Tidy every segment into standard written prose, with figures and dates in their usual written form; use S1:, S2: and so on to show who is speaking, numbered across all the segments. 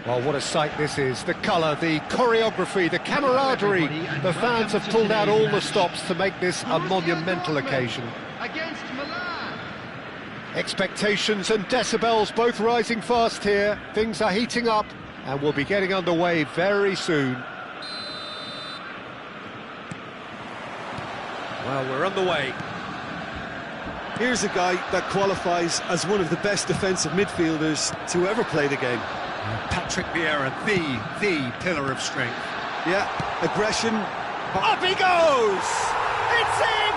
S1: Well, what a sight this is. The colour, the choreography, the camaraderie. The fans have pulled out all the stops to make this a monumental occasion.
S2: Against Milan.
S1: Expectations and decibels both rising fast here. Things are heating up and we'll be getting underway very soon. Well, we're on the way.
S3: Here's a guy that qualifies as one of the best defensive midfielders to ever play the game.
S1: Patrick Vieira, the pillar of strength.
S3: Yeah, aggression.
S1: Up he goes! It's in!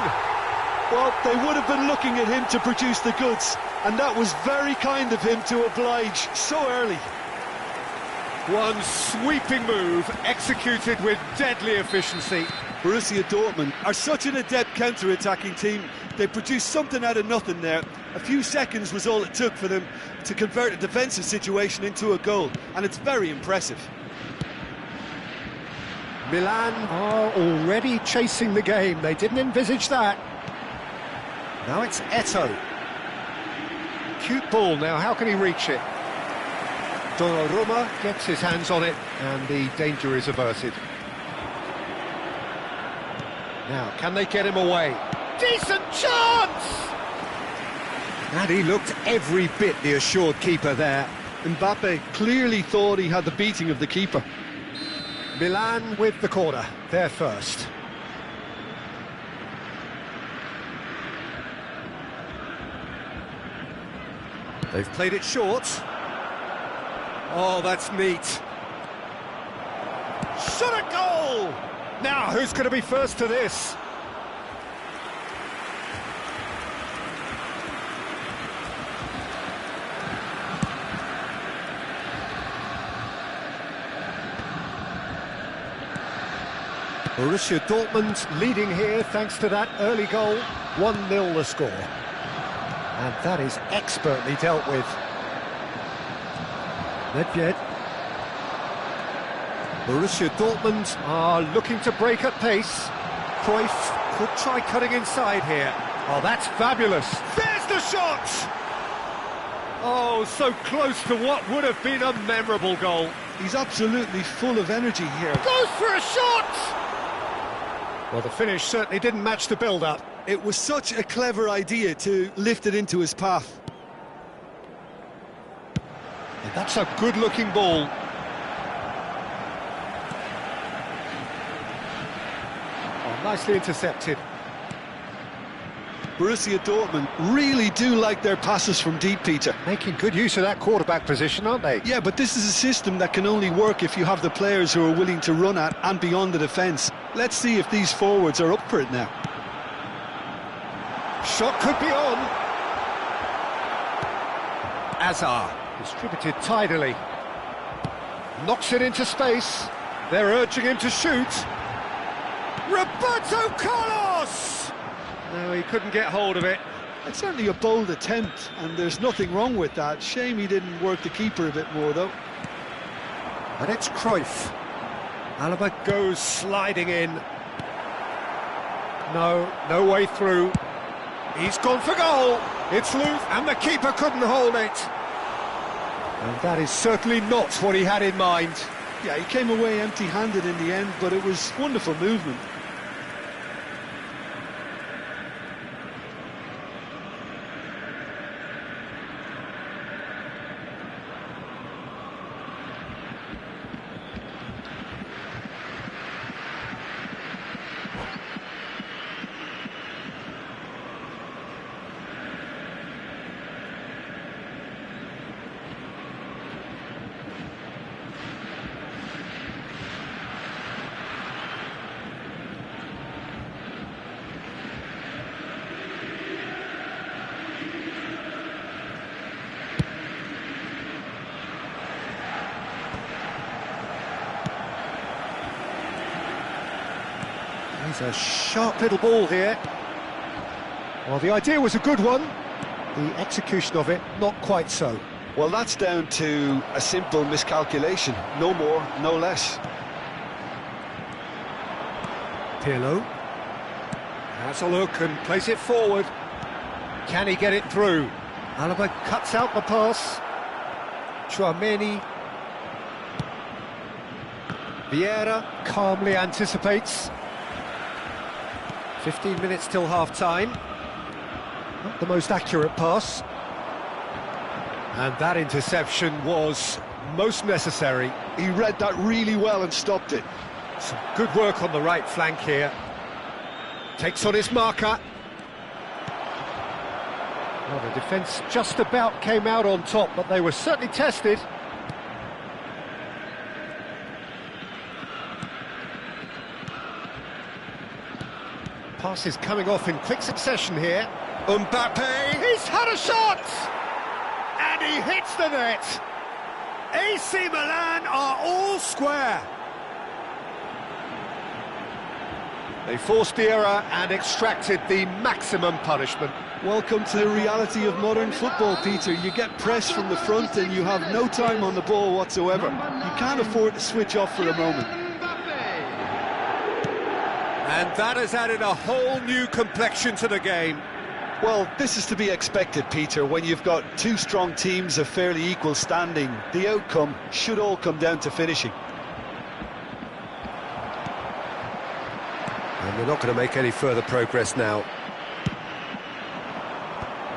S3: Well, they would have been looking at him to produce the goods, and that was very kind of him to oblige so early.
S1: One sweeping move, executed with deadly efficiency.
S3: Borussia Dortmund are such an adept counter-attacking team. They produced something out of nothing there. A few seconds was all it took for them to convert a defensive situation into a goal, and it's very impressive.
S1: Milan are already chasing the game. They didn't envisage that. Now it's Eto'o. Cute ball now, how can he reach it? Donnarumma gets his hands on it, and the danger is averted. Now, can they get him away? Decent chance! And he looked every bit the assured keeper there.
S3: Mbappe clearly thought he had the beating of the keeper.
S1: Milan with the corner, they're first. They've played it short. Oh, that's neat. Shot a goal! Now, who's going to be first to this? Borussia Dortmund leading here thanks to that early goal. 1-0 the score. And that is expertly dealt with. Nedved. Borussia Dortmund are looking to break at pace. Cruyff could try cutting inside here. Oh, that's fabulous. There's the shot! Oh, so close to what would have been a memorable goal.
S3: He's absolutely full of energy here.
S1: Goes for a shot! Well, the finish certainly didn't match the build-up.
S3: It was such a clever idea to lift it into his path.
S1: And that's a good-looking ball. Oh, nicely intercepted.
S3: Borussia Dortmund really do like their passes from deep, Peter.
S1: Making good use of that quarterback position, aren't they?
S3: Yeah, but this is a system that can only work if you have the players who are willing to run at and beyond the defence. Let's see if these forwards are up for it now.
S1: Shot could be on. Azar, distributed tidily. Knocks it into space. They're urging him to shoot. Roberto Carlos! No, he couldn't get hold of it.
S3: It's certainly a bold attempt, and there's nothing wrong with that. Shame he didn't work the keeper a bit more, though.
S1: And it's Cruyff. Alaba goes sliding in. No way through. He's gone for goal. It's loose, and the keeper couldn't hold it. And that is certainly not what he had in mind.
S3: Yeah, he came away empty-handed in the end, but it was wonderful movement.
S1: He's a sharp little ball here. Well, the idea was a good one. The execution of it, not quite so.
S3: Well, that's down to a simple miscalculation. No more, no less.
S1: Pirlo has a look and plays it forward. Can he get it through? Alaba cuts out the pass. Chouameni. Vieira calmly anticipates. 15 minutes till half-time. Not the most accurate pass. And that interception was most necessary.
S3: He read that really well and stopped it.
S1: Some good work on the right flank here. Takes on his marker. Well, the defence just about came out on top, but they were certainly tested. Passes coming off in quick succession here. Mbappe, he's had a shot! And he hits the net! AC Milan are all square. They forced the error and extracted the maximum punishment.
S3: Welcome to the reality of modern football, Peter. You get press from the front and you have no time on the ball whatsoever. You can't afford to switch off for a moment.
S1: And that has added a whole new complexion to the game.
S3: Well, this is to be expected, Peter, when you've got two strong teams of fairly equal standing. The outcome should all come down to finishing.
S1: And they're not going to make any further progress now.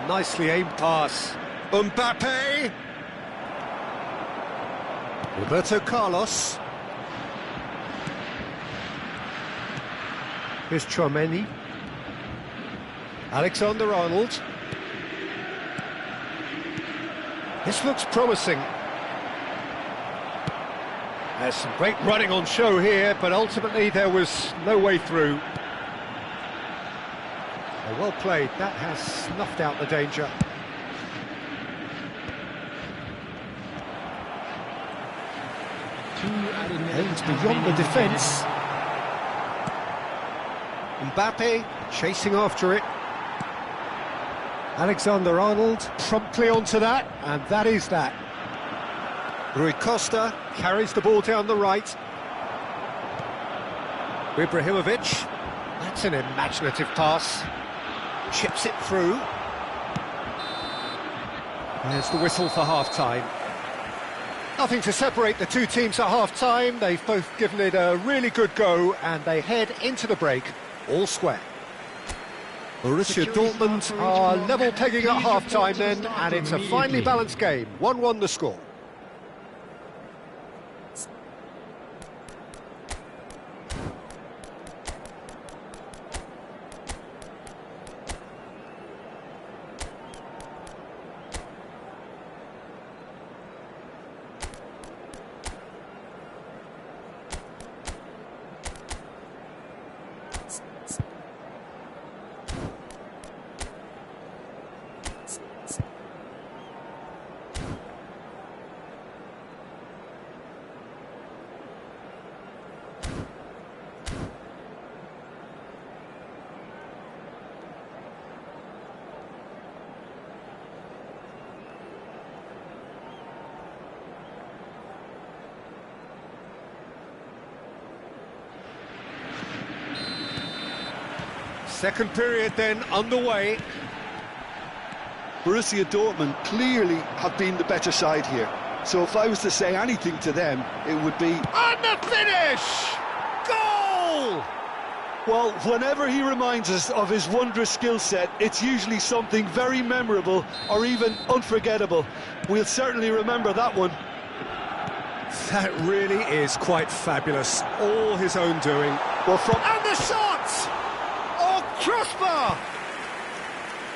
S1: Nicely aimed pass. Mbappe! Roberto Carlos. Here's Tchouaméni. Alexander-Arnold. This looks promising. There's some great running on show here, but ultimately there was no way through. Oh, well played, that has snuffed out the danger. Aims beyond the defence. Mbappe chasing after it. Alexander-Arnold promptly onto that, and that is that. Rui Costa carries the ball down the right. Vvvvv, that's an imaginative pass. Chips it through. There's the whistle for half-time. Nothing to separate the two teams at half-time. They've both given it a really good go, and they head into the break all square. Borussia Dortmund are level pegging at half-time then, and it's a finely balanced game. 1-1 the score. Second period then underway.
S3: Borussia Dortmund clearly have been the better side here. So if I was to say anything to them, it would be...
S1: And the finish! Goal!
S3: Well, whenever he reminds us of his wondrous skill set, it's usually something very memorable or even unforgettable. We'll certainly remember that one.
S1: That really is quite fabulous. All his own doing.
S3: Well, from...
S1: And the shot! Crossbar!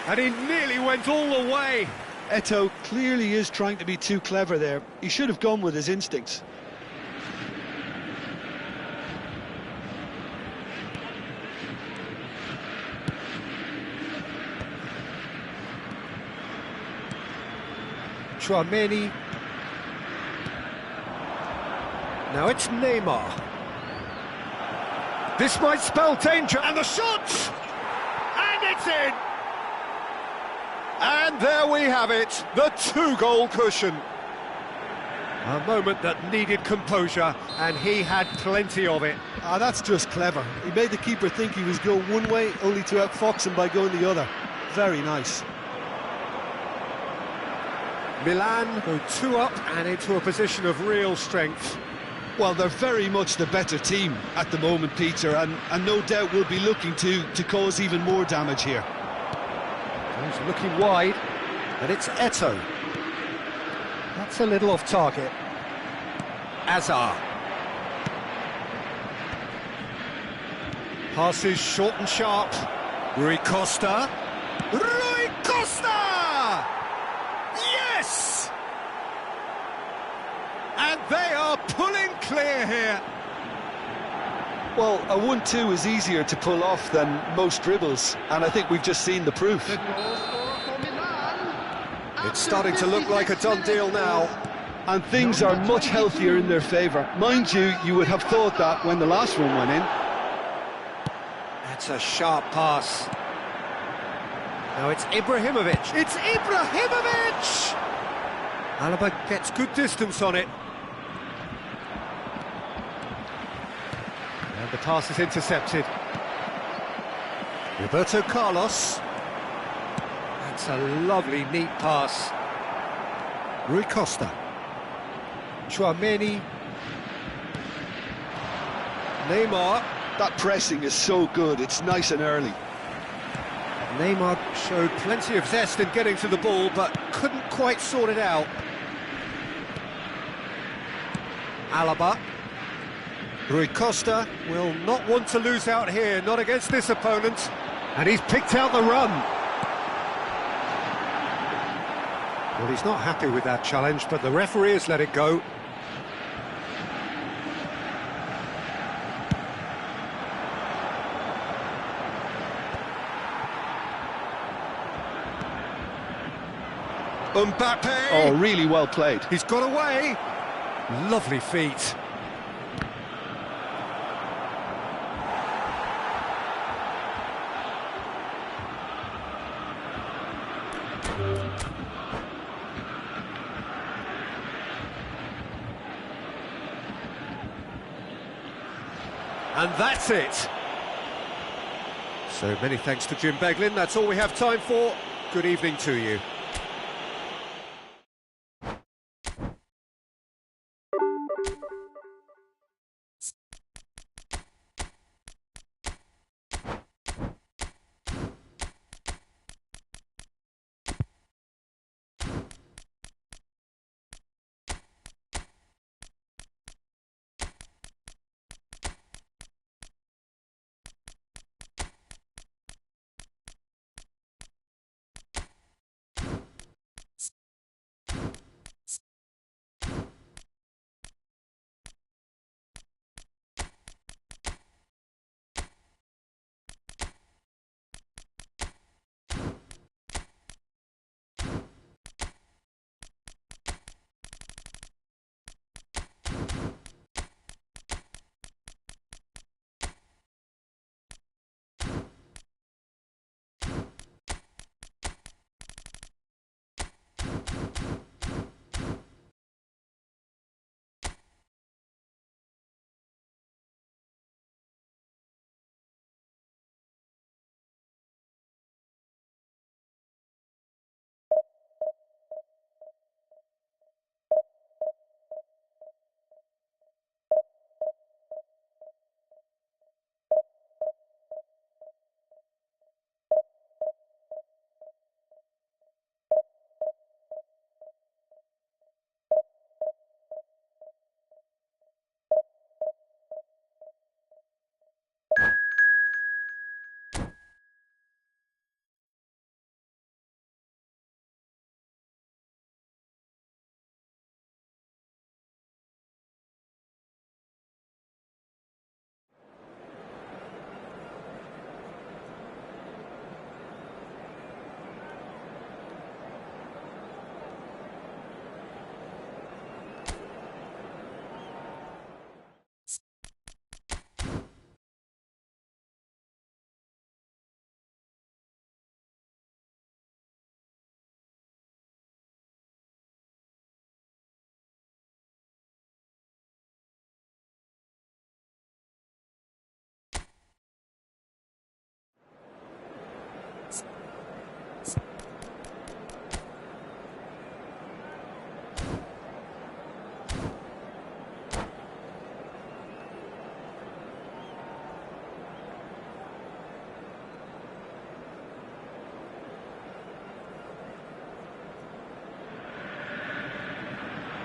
S1: And he nearly went all the way.
S3: Eto'o clearly is trying to be too clever there. He should have gone with his instincts.
S1: Tchouaméni. Now it's Neymar. This might spell danger, and the shot! And it's in! And there we have it, the two-goal cushion. A moment that needed composure, and he had plenty of it.
S3: Ah, that's just clever. He made the keeper think he was going one way, only to outfox him by going the other. Very nice.
S1: Milan go 2 up and into a position of real strength.
S3: Well, they're very much the better team at the moment, Peter, and no doubt will be looking to cause even more damage here.
S1: He's looking wide, and it's Eto'o. That's a little off target. Azar. Passes short and sharp. Rui Costa. Rui Costa! Yes! And they are pulling clear here.
S3: Well, a 1-2 is easier to pull off than most dribbles, and I think we've just seen the proof.
S2: The goal scorer for Milan.
S1: It's starting to look like a done deal now.
S3: And things are much healthier in their favour. Mind you, you would have thought that when the last one went in.
S1: That's a sharp pass. Now it's Ibrahimovic. It's Ibrahimovic! Alaba gets good distance on it. And the pass is intercepted. Roberto Carlos. That's a lovely, neat pass. Rui Costa. Tchouaméni. Neymar.
S3: That pressing is so good, it's nice and early.
S1: Neymar showed plenty of zest in getting to the ball, but couldn't quite sort it out. Alaba. Rui Costa will not want to lose out here, not against this opponent. And he's picked out the run. Well, he's not happy with that challenge, but the referee has let it go. Mbappe!
S3: Oh, really well played.
S1: He's got away. Lovely feet. And that's it. So many thanks to Jim Beglin. That's all we have time for. Good evening to you.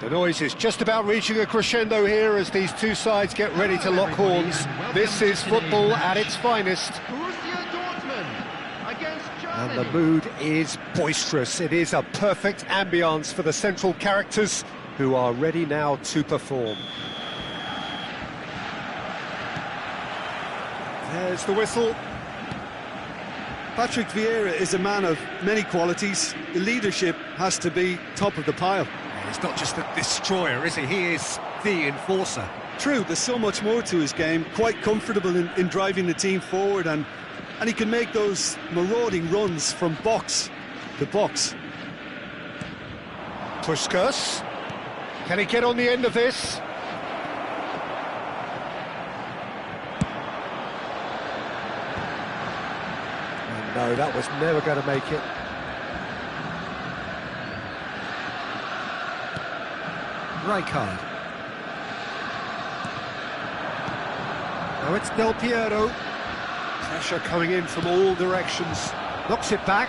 S1: The noise is just about reaching a crescendo here as these two sides get ready to lock horns. This is football at its finest.
S2: Borussia Dortmund against
S1: And
S2: Germany.
S1: the mood is boisterous. It is a perfect ambience for the central characters who are ready now to perform. There's the whistle.
S3: Patrick Vieira is a man of many qualities. The leadership has to be top of the pile.
S1: He's not just a destroyer, is he? He is the enforcer.
S3: True, there's so much more to his game. Quite comfortable in driving the team forward, and he can make those marauding runs from box to box.
S1: Puskas. Can he get on the end of this? No, that was never going to make it. Rijkaard. Now it's Del Piero. Pressure coming in from all directions. Knocks it back.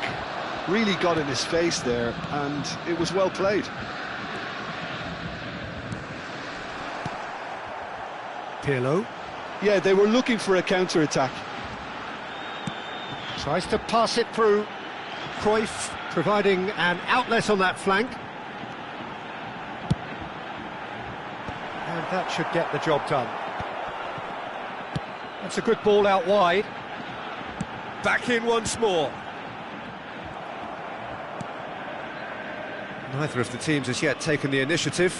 S3: Really got in his face there, and it was well played.
S1: Pirlo.
S3: Yeah, they were looking for a counter-attack.
S1: Tries to pass it through. Cruyff providing an outlet on that flank. And that should get the job done. That's a good ball out wide. Back in once more. Neither of the teams has yet taken the initiative.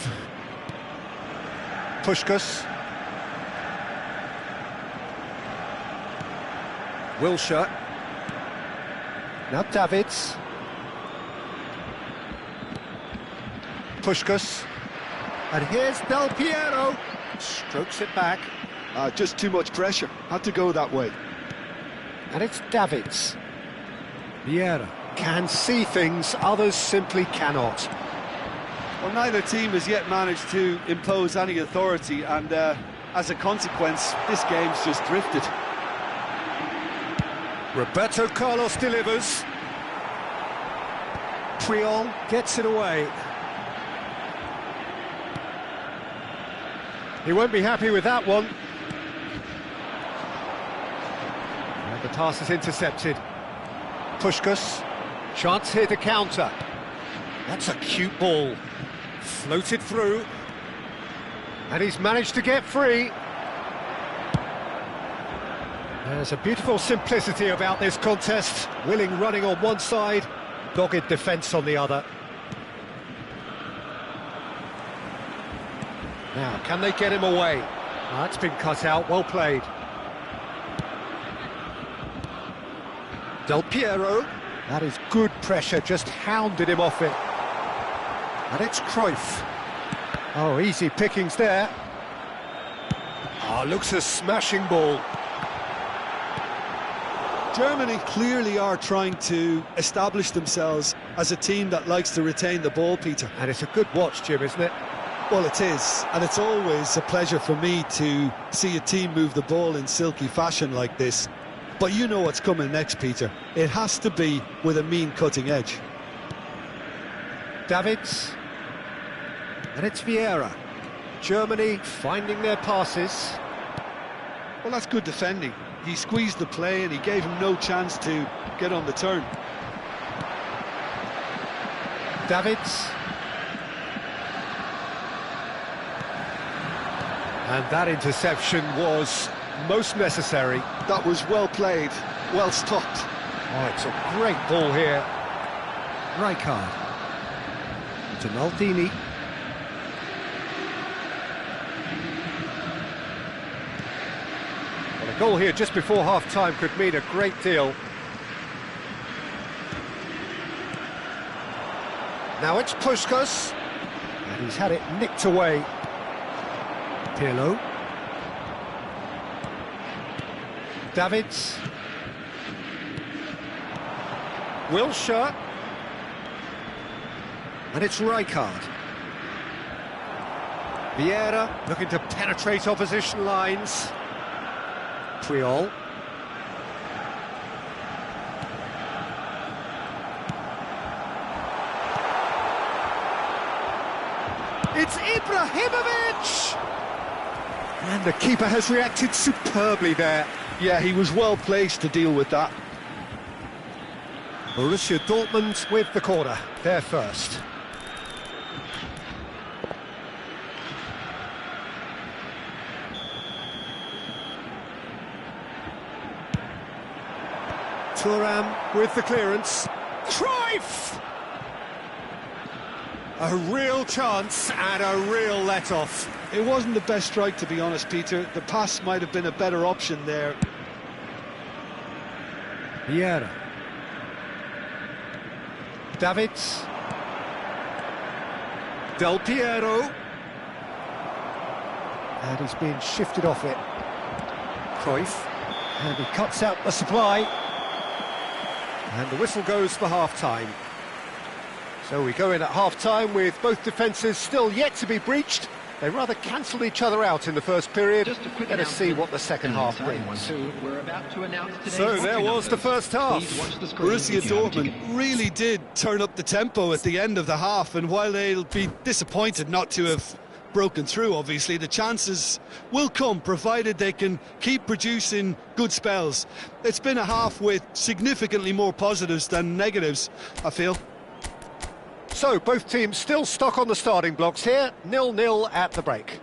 S1: Puskas. Wilshere. Now Davids. Puskas. And here's Del Piero. Strokes it back.
S3: Just too much pressure. Had to go that way.
S1: And it's Davids. Vieira can see things, others simply cannot.
S3: Well, neither team has yet managed to impose any authority, and as a consequence, this game's just drifted.
S1: Roberto Carlos delivers. Puyol gets it away. He won't be happy with that one. And the pass is intercepted. Puskas. Chance here to counter. That's a cute ball. Floated through. And he's managed to get free. There's a beautiful simplicity about this contest. Willing running on one side, dogged defence on the other. Now, can they get him away? That's been cut out, well played. Del Piero. That is good pressure, just hounded him off it. And it's Cruyff. Oh, easy pickings there. Looks a smashing ball.
S3: Germany clearly are trying to establish themselves as a team that likes to retain the ball, Peter.
S1: And it's a good watch, Jim, isn't it?
S3: Well, it is, and it's always a pleasure for me to see a team move the ball in silky fashion like this. But you know what's coming next, Peter. It has to be with a mean cutting edge.
S1: Davids. And it's Vieira. Germany finding their passes.
S3: Well, that's good defending. He squeezed the play and he gave him no chance to get on the turn.
S1: Davids. And that interception was most necessary.
S3: That was well played, well stopped.
S1: Oh, it's a great ball here. Rijkaard. To Maldini. Well, a goal here just before half-time could mean a great deal. Now it's Puskas. And he's had it nicked away. Pirlo. Davids. Wilshere. And it's Rijkaard. Vieira looking to penetrate opposition lines. Puyol. It's Ibrahimovic! And the keeper has reacted superbly there.
S3: Yeah, he was well placed to deal with that.
S1: Borussia Dortmund with the corner, they're first. Thuram with the clearance. Cruyff! A real chance and a real let-off.
S3: It wasn't the best strike, to be honest, Peter. The pass might have been a better option there.
S1: Vieira. Davids. Del Piero. And he's been shifted off it. Cruyff. And he cuts out the supply. And the whistle goes for half-time. So we go in at half-time with both defences still yet to be breached. They rather cancelled each other out in the first period. Let us see what the second half brings. So there was the first half.
S3: Borussia Dortmund really did turn up the tempo at the end of the half, and while they'll be disappointed not to have broken through, obviously, the chances will come, provided they can keep producing good spells. It's been a half with significantly more positives than negatives, I feel.
S1: So, both teams still stuck on the starting blocks here, 0-0 at the break.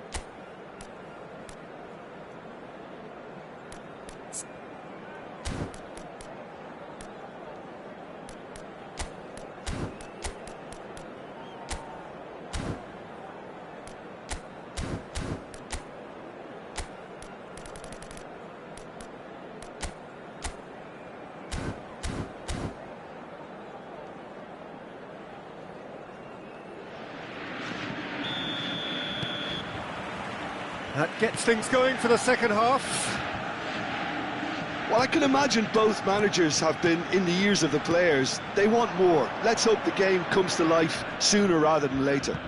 S1: That gets things going for the second half.
S3: Well, I can imagine both managers have been in the ears of the players. They want more. Let's hope the game comes to life sooner rather than later.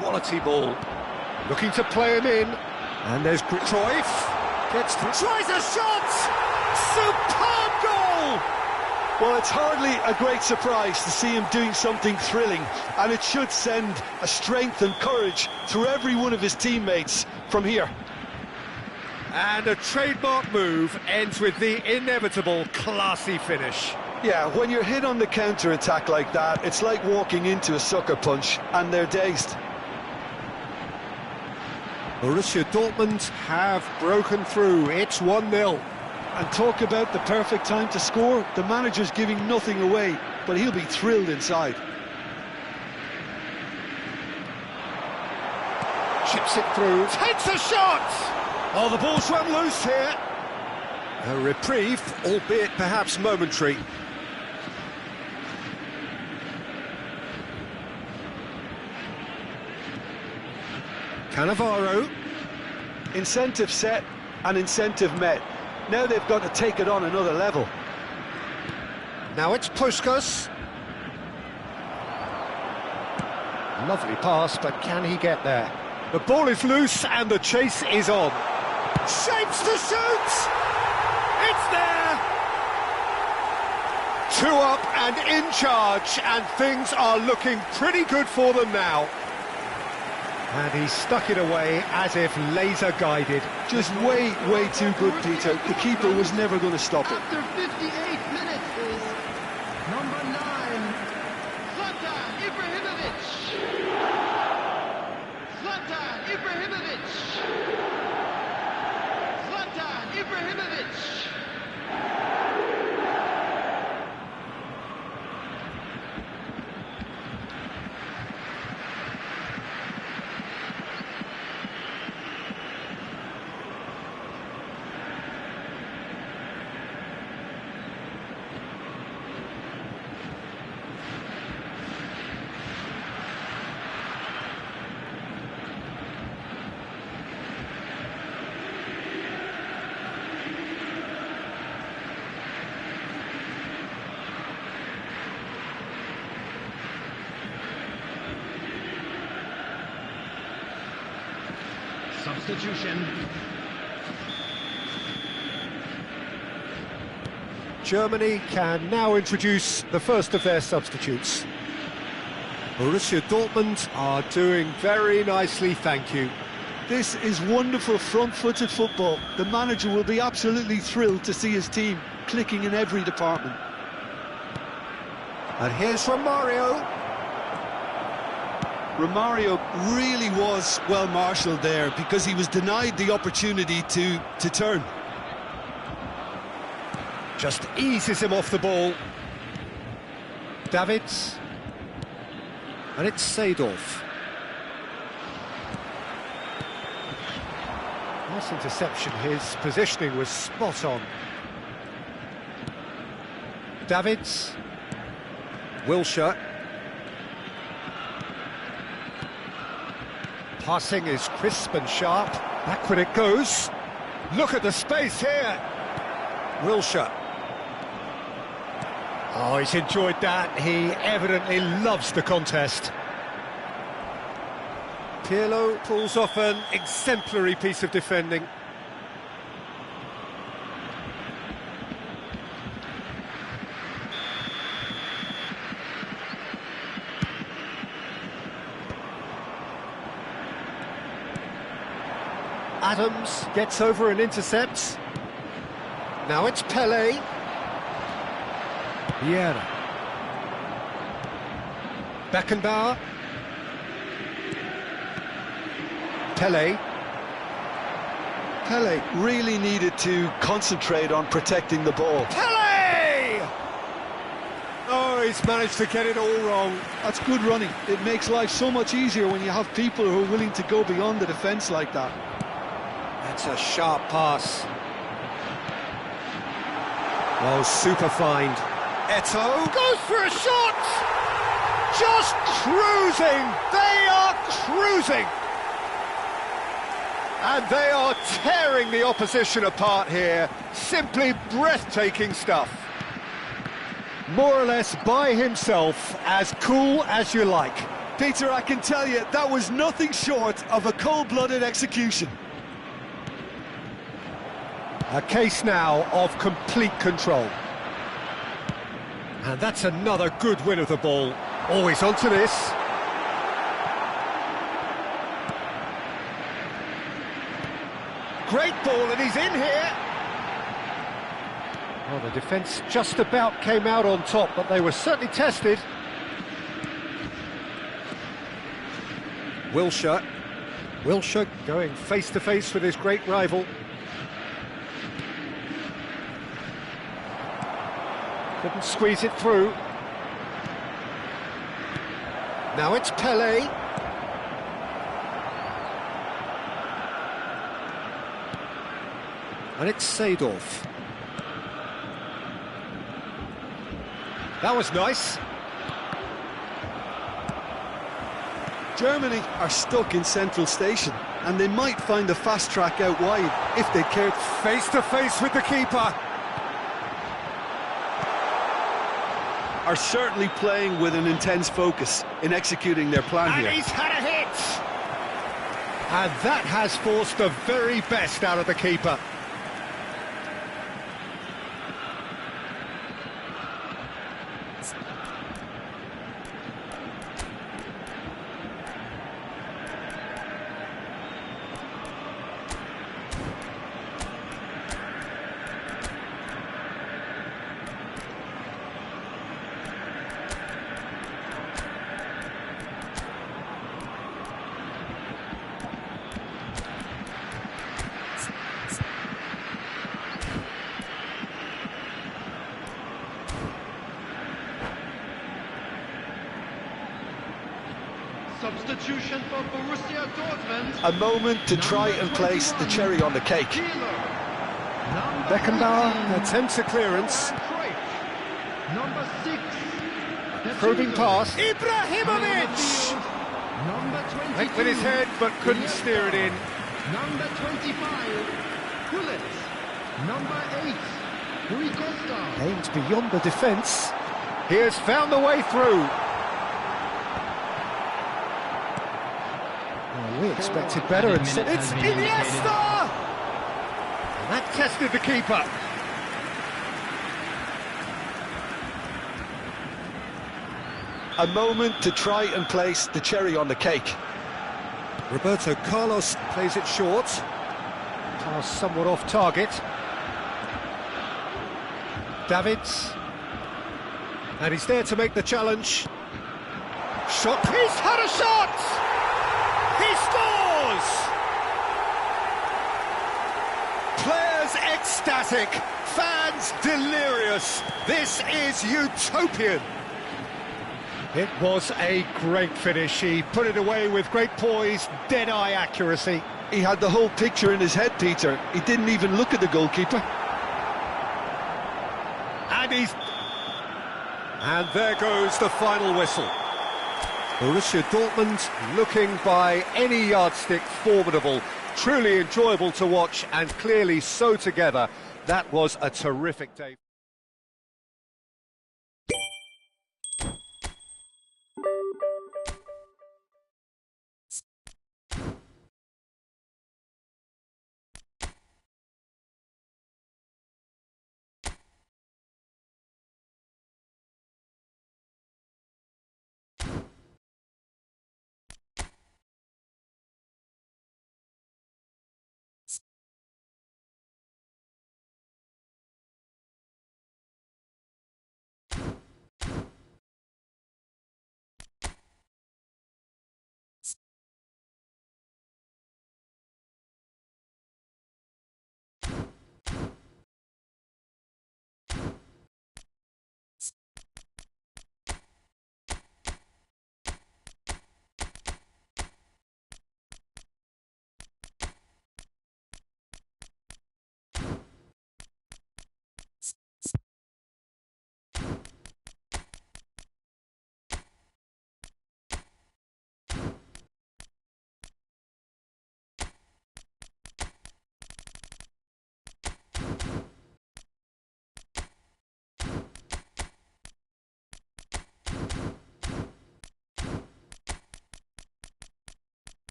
S1: Quality ball. Looking to play him in. And there's Cruyff. Gets through. Tries a shot! Superb goal!
S3: Well, it's hardly a great surprise to see him doing something thrilling, and it should send a strength and courage through every one of his teammates from here.
S1: And a trademark move ends with the inevitable classy finish.
S3: Yeah, when you're hit on the counter-attack like that, it's like walking into a sucker punch, and they're dazed.
S1: Borussia Dortmund have broken through. It's 1-0.
S3: And talk about the perfect time to score. The manager's giving nothing away, but he'll be thrilled inside.
S1: Chips it through, takes a shot! Oh, the ball's run loose here. A reprieve, albeit perhaps momentary. Cannavaro.
S3: Incentive set and incentive met. Now they've got to take it on another level.
S1: Now it's Puskas. Lovely pass, but can he get there? The ball is loose and the chase is on. Shapes to shoot! It's there! 2 up and in charge, and things are looking pretty good for them now. And he stuck it away as if laser guided.
S3: Just way too good, Peter. The keeper was never going to stop it.
S2: After 58 minutes is number 9, Zlatan Ibrahimovic. Zlatan Ibrahimovic. Zlatan Ibrahimovic. Substitution.
S1: Germany can now introduce the first of their substitutes. Borussia Dortmund are doing very nicely, thank you.
S3: This is wonderful front-footed football. The manager will be absolutely thrilled to see his team clicking in every department.
S1: And here's Romario.
S3: Romario really was well marshalled there because he was denied the opportunity to turn.
S1: Just eases him off the ball. Davids. And it's Seedorf. Nice interception, his positioning was spot on. Davids. Wilshere. Passing is crisp and sharp. Backward it goes. Look at the space here. Wilshere. Oh, he's enjoyed that. He evidently loves the contest. Pirlo pulls off an exemplary piece of defending. Adams gets over and intercepts. Now it's Pelé. Vieira. Beckenbauer. Pelé.
S3: Pelé really needed to concentrate on protecting the ball.
S1: Pelé! Oh, he's managed to get it all wrong.
S3: That's good running. It makes life so much easier when you have people who are willing to go beyond the defence like that.
S1: That's a sharp pass. Oh, super find. Eto'o goes for a shot! Just cruising! They are cruising! And they are tearing the opposition apart here. Simply breathtaking stuff. More or less by himself, as cool as you like.
S3: Peter, I can tell you, that was nothing short of a cold-blooded execution.
S1: A case now of complete control. And that's another good win of the ball. Always onto this. Great ball, and he's in here. Well, the defence just about came out on top, but they were certainly tested. Wilshere. Wilshere going face-to-face with his great rival. Couldn't squeeze it through. Now it's Pelé. And it's Seedorf. That was nice.
S3: Germany are stuck in Central Station, and they might find a fast track out wide if they care.
S1: Face to face with the keeper.
S3: Are certainly playing with an intense focus in executing their plan
S1: And
S3: here.
S1: he's had a hit! And that has forced the very best out of the keeper.
S2: Substitution for Borussia Dortmund.
S3: A moment to try and place the cherry on the cake.
S1: Beckenbauer attempts a clearance.
S2: Number 6.
S1: Probing pass. Ibrahimovic!
S2: Number 22.
S1: Went with his head, but couldn't steer it in.
S2: Number 25. Gullit. Number 8. Rui Costa.
S1: Aims beyond the defence. He has found the way through. Oh, we expected better. It's Iniesta! And that tested the keeper.
S3: A moment to try and place the cherry on the cake.
S1: Roberto Carlos plays it short. Pass somewhat off target. Davids. And he's there to make the challenge. Shot. He's had a shot! He scores! Players ecstatic, fans delirious. This is utopian. It was a great finish. He put it away with great poise, dead-eye accuracy.
S3: He had the whole picture in his head, Peter. He didn't even look at the goalkeeper.
S1: And there goes the final whistle. Borussia Dortmund, looking by any yardstick formidable, truly enjoyable to watch, and clearly so together. That was a terrific day.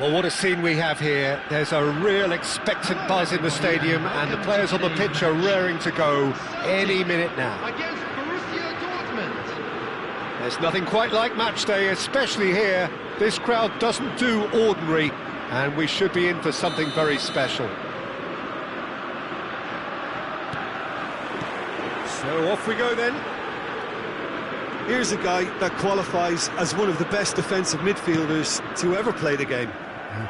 S1: Well, what a scene we have here. There's a real expectant buzz in the stadium, and the players on the pitch are raring to go any minute now.
S2: Against Borussia Dortmund.
S1: There's nothing quite like match day, especially here. This crowd doesn't do ordinary, and we should be in for something very special. So off we go then.
S3: Here's a guy that qualifies as one of the best defensive midfielders to ever play the game.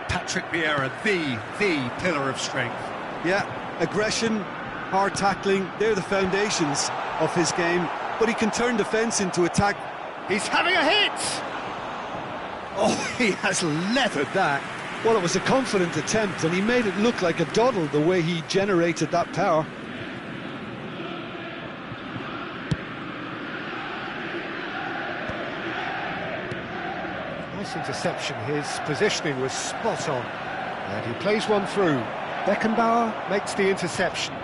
S1: Patrick Vieira, the pillar of strength.
S3: Yeah, aggression, hard tackling, they're the foundations of his game, but he can turn defence into attack.
S1: He's having a hit! Oh, he has leathered that.
S3: Well, it was a confident attempt, and he made it look like a doddle the way he generated that power.
S1: Nice interception. His positioning was spot on. And he plays one through. Beckenbauer makes the interception.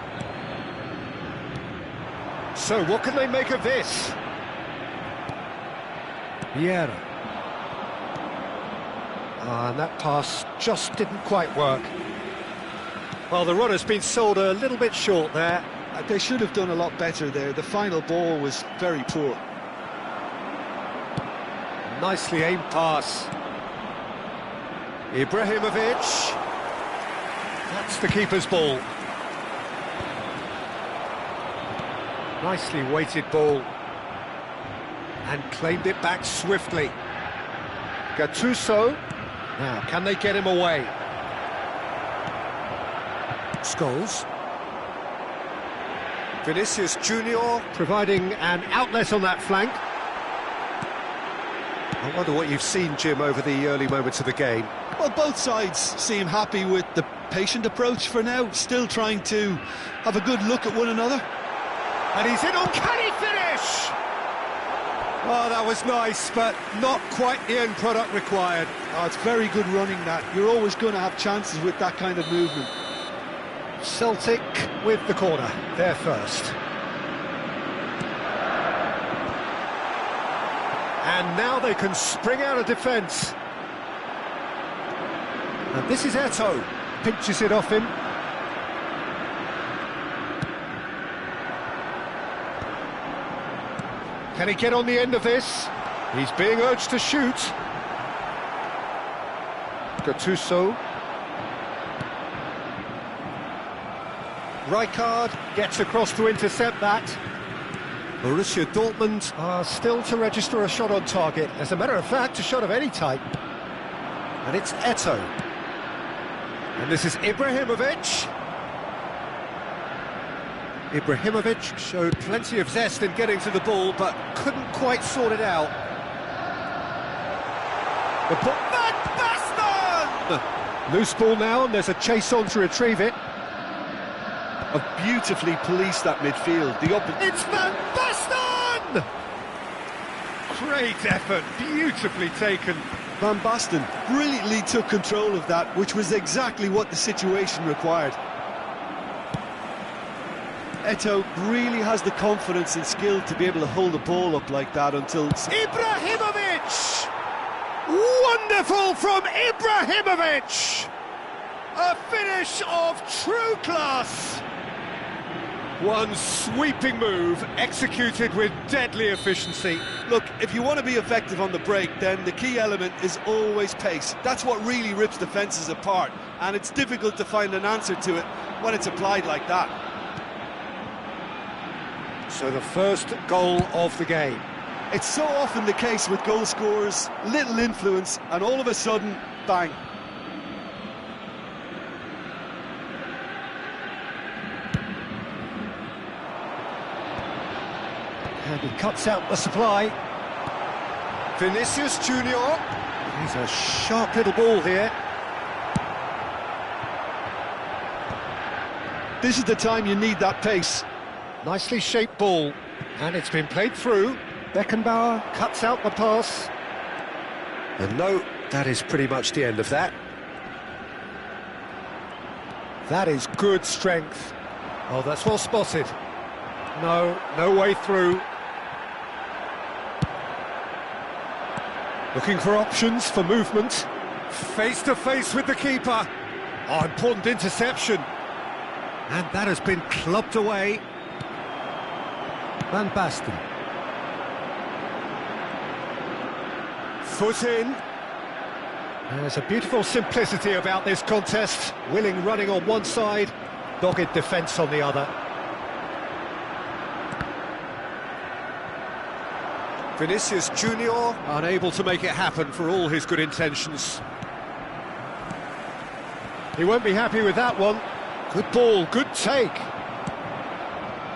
S1: So what can they make of this? Vieira. And that pass just didn't quite work. Well, the runner's been sold a little bit short there.
S3: They should have done a lot better there. The final ball was very poor.
S1: Nicely aimed pass. Ibrahimovic. That's the keeper's ball. Nicely weighted ball. And claimed it back swiftly. Gattuso. Now, can they get him away? Scholes. Vinicius Junior providing an outlet on that flank. I wonder what you've seen, Jim, over the early moments of the game.
S3: Well, both sides seem happy with the patient approach for now, still trying to have a good look at one another.
S1: And he's in, uncanny finish! Oh, that was nice, but not quite the end product required.
S3: Oh, it's very good running, that. You're always going to have chances with that kind of movement.
S1: Celtic with the corner, they're first. And now they can spring out of defence. And this is Eto'o, pinches it off him. Can he get on the end of this? He's being urged to shoot. Gattuso. Rijkaard gets across to intercept that. Borussia Dortmund are still to register a shot on target. As a matter of fact, a shot of any type. And it's Eto'o. And this is Ibrahimovic. Ibrahimovic showed plenty of zest in getting to the ball, but couldn't quite sort it out. The ball... Van Basten! Loose ball now, and there's a chase on to retrieve it.
S3: Have beautifully policed that midfield.
S1: It's Van Basten! Great effort, beautifully taken.
S3: Van Basten brilliantly took control of that, which was exactly what the situation required. Eto'o really has the confidence and skill to be able to hold the ball up like that until...
S1: Ibrahimovic! Wonderful from Ibrahimovic! A finish of true class! One sweeping move, executed with deadly efficiency.
S3: Look, if you want to be effective on the break, then the key element is always pace. That's what really rips defences apart, and it's difficult to find an answer to it when it's applied like that.
S1: So the first goal of the game.
S3: It's so often the case with goal scorers, little influence, and all of a sudden, bang.
S1: And he cuts out the supply. Vinicius Junior. He's a sharp little ball here.
S3: This is the time you need that pace.
S1: Nicely shaped ball. And it's been played through. Beckenbauer cuts out the pass. And no, that is pretty much the end of that. That is good strength. Oh, that's well spotted. No way through. Looking for options for movement. Face to face with the keeper. Oh, important interception. And that has been clubbed away. Van Basten. Foot in. There's a beautiful simplicity about this contest. Willing running on one side, dogged defence on the other. Vinicius Junior unable to make it happen for all his good intentions. He won't be happy with that one. Good ball, good take.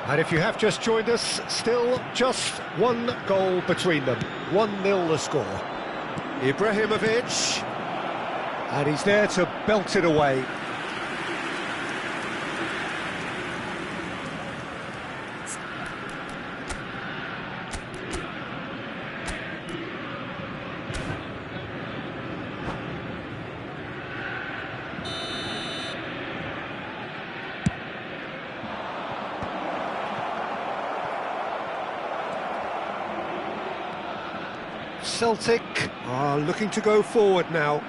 S1: And if you have just joined us, still just one goal between them. 1-0 the score. Ibrahimovic. And he's there to belt it away. Celtic are looking to go forward now.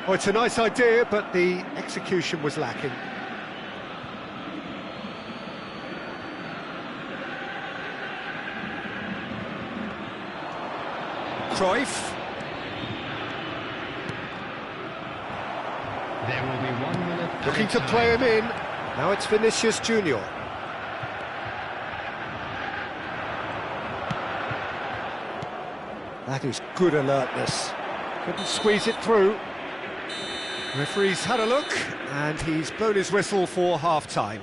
S1: Oh, it's a nice idea, but the execution was lacking. Cruyff.
S2: There will be 1 minute.
S1: Looking to play him in. Now it's Vinicius Junior. That is good alertness. Couldn't squeeze it through. Referee's had a look, and he's blown his whistle for half-time.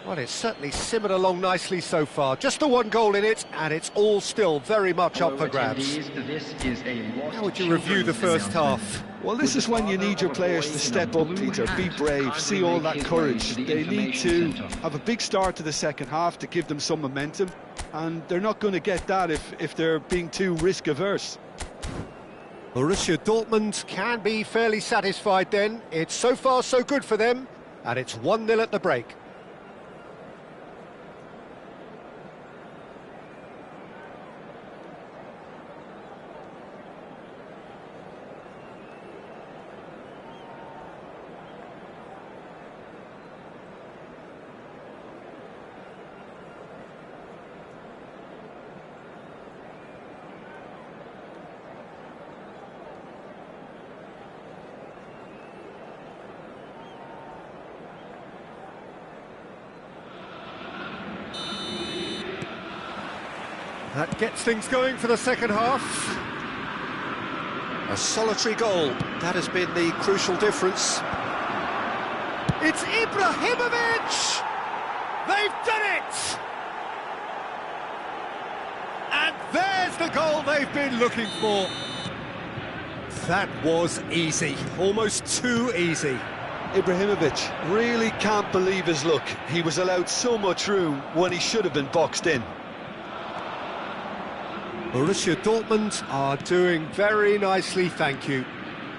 S1: Well, it's certainly simmered along nicely so far. Just the one goal in it, and it's all still very much up for grabs. How would you review the first half?
S3: Well, this is when you need your players to step up, Peter, be brave, see all that courage. They need to have a big start to the second half to give them some momentum, and they're not going to get that if they're being too risk-averse.
S1: Borussia Dortmund can be fairly satisfied then. It's so far so good for them, and it's 1-0 at the break. That gets things going for the second half. A solitary goal, that has been the crucial difference. It's Ibrahimovic! They've done it! And there's the goal they've been looking for. That was easy, almost too easy.
S3: Ibrahimovic really can't believe his luck. He was allowed so much room when he should have been boxed in.
S1: Borussia Dortmund are doing very nicely, thank you.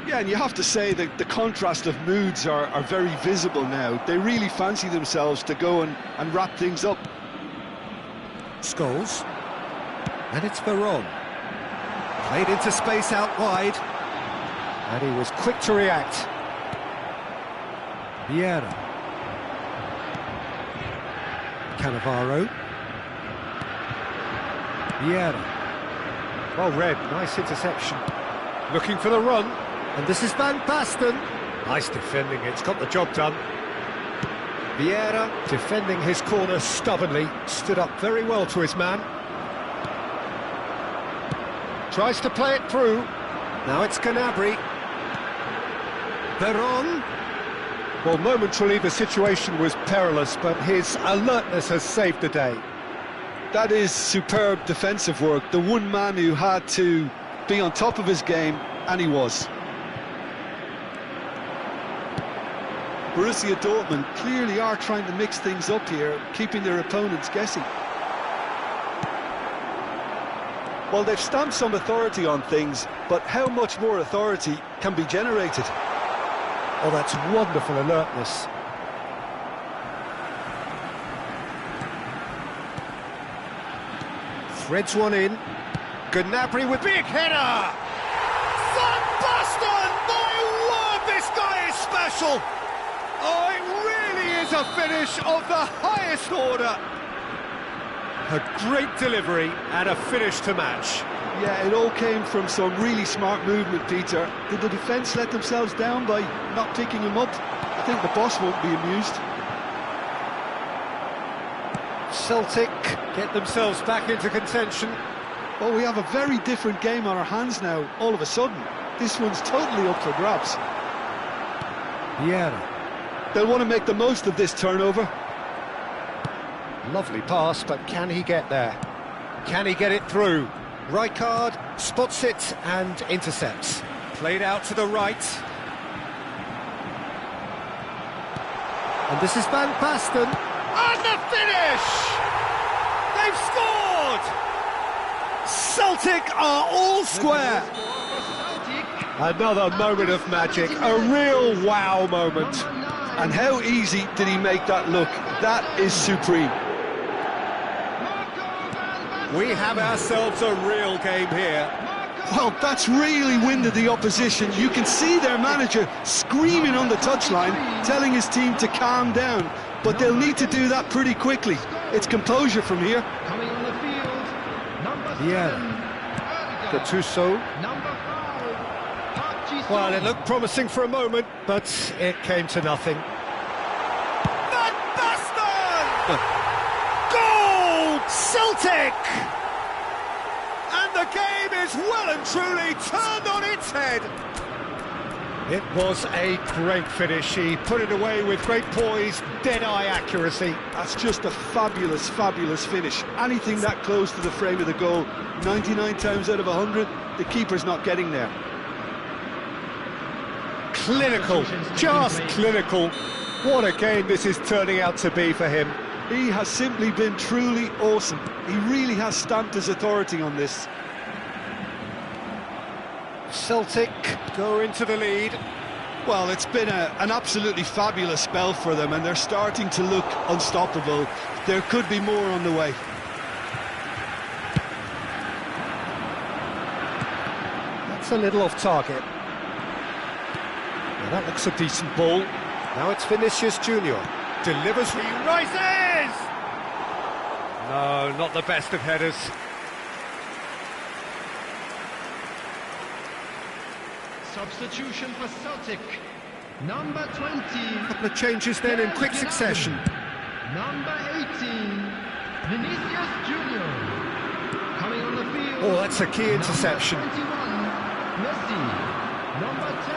S3: Yeah, and you have to say that the contrast of moods are very visible now. They really fancy themselves to go and wrap things up.
S1: Scholes. And it's Veron. Played into space out wide. And he was quick to react. Vieira. Cannavaro. Vieira. Well read, nice interception. Looking for the run, and this is Van Basten. Nice defending, it's got the job done. Vieira defending his corner stubbornly, stood up very well to his man. Tries to play it through. Now it's Gnabry. Veron. Well, momentarily the situation was perilous, but his alertness has saved the day.
S3: That is superb defensive work. The one man who had to be on top of his game, and he was. Borussia Dortmund clearly are trying to mix things up here, keeping their opponents guessing. Well, they've stamped some authority on things, but how much more authority can be generated?
S1: Oh, that's wonderful alertness. Threads one in. Gnabry with big header! special! Oh, it really is a finish of the highest order! A great delivery and a finish to match.
S3: Yeah, it all came from some really smart movement, Peter. Did the defence let themselves down by not picking him up? I think the boss won't be amused.
S1: Celtic get themselves back into contention.
S3: Well, we have a very different game on our hands now, all of a sudden. This one's totally up for grabs.
S1: Yeah.
S3: They'll want to make the most of this turnover.
S1: Lovely pass, but can he get there? Can he get it through? Rijkaard spots it and intercepts. Played out to the right. And this is Van Basten. And the finish! They've scored! Celtic are all square. Another moment of magic, a real wow moment.
S3: And how easy did he make that look? That is supreme.
S1: We have ourselves a real game here.
S3: Well, that's really winded the opposition. You can see their manager screaming on the touchline, telling his team to calm down. But they'll need to do that pretty quickly. It's composure from here.
S2: Coming on the field, number 7.
S1: Yeah. Gattuso.
S2: Number 5.
S1: Well, it looked promising for a moment, but it came to nothing. Van Basten! Goal! Celtic! And the game is well and truly turned on its head. It was a great finish. He put it away with great poise, dead-eye accuracy.
S3: That's just a fabulous, fabulous finish. Anything that close to the frame of the goal, 99 times out of 100, the keeper's not getting there.
S1: Clinical, just clinical. What a game this is turning out to be for him.
S3: He has simply been truly awesome. He really has stamped his authority on this.
S1: Celtic go into the lead.
S3: Well, it's been an absolutely fabulous spell for them, and they're starting to look unstoppable. There could be more on the way.
S1: That's a little off target. Now that looks a decent ball. Now it's Vinicius Junior. Delivers, he rises! No, not the best of headers.
S2: Substitution for Celtic. Number 20.
S1: Couple of changes then in quick succession.
S2: Number 18. Vinicius Junior. Coming on the field.
S1: Oh, that's a key interception.
S2: Number 21. Messi. Number 10.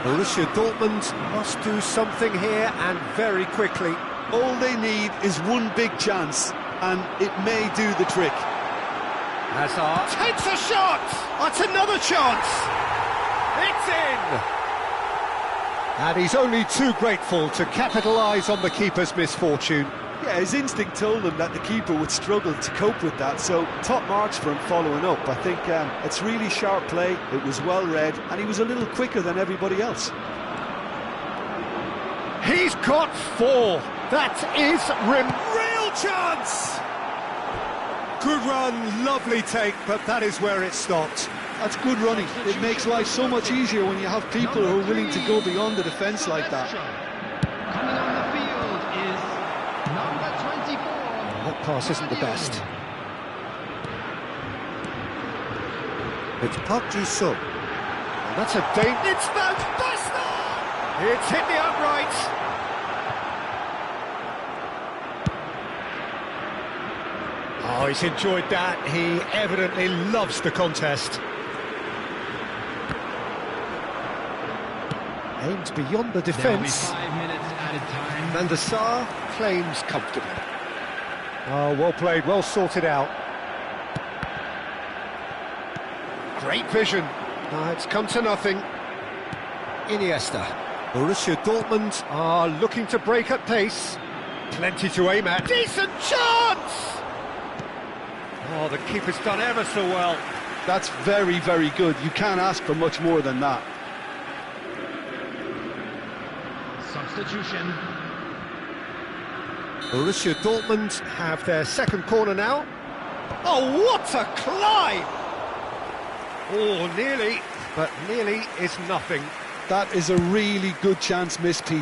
S1: Borussia Dortmund must do something here, and very quickly.
S3: All they need is one big chance, and it may do the trick.
S1: Hazard takes a shot! That's another chance! It's in! And he's only too grateful to capitalise on the keeper's misfortune.
S3: Yeah, his instinct told him that the keeper would struggle to cope with that, so top marks for him following up. I think it's really sharp play, it was well read, and he was a little quicker than everybody else.
S1: He's got 4. That is real chance! Good run, lovely take, but that is where it stopped.
S3: That's good running. It makes life so much easier when you have people who are willing to go beyond the defence like that.
S2: Coming on the field is number 24.
S1: That pass isn't the best. It's Park Ji-sung. And that's a danger. It's Van Basten! It's hit the upright. Oh, he's enjoyed that. He evidently loves the contest. Aims beyond the defence.
S2: 5 minutes added time.
S1: Van der Sar claims comfortably. Oh, well played, well sorted out. Great vision. It's come to nothing. Iniesta. Borussia Dortmund are looking to break at pace. Plenty to aim at. Decent chance! Oh, the keeper's done ever so well.
S3: That's very, very good. You can't ask for much more than that.
S2: Substitution.
S1: Borussia Dortmund have their second corner now. Oh, what a climb! Oh, nearly, but nearly is nothing.
S3: That is a really good chance missed,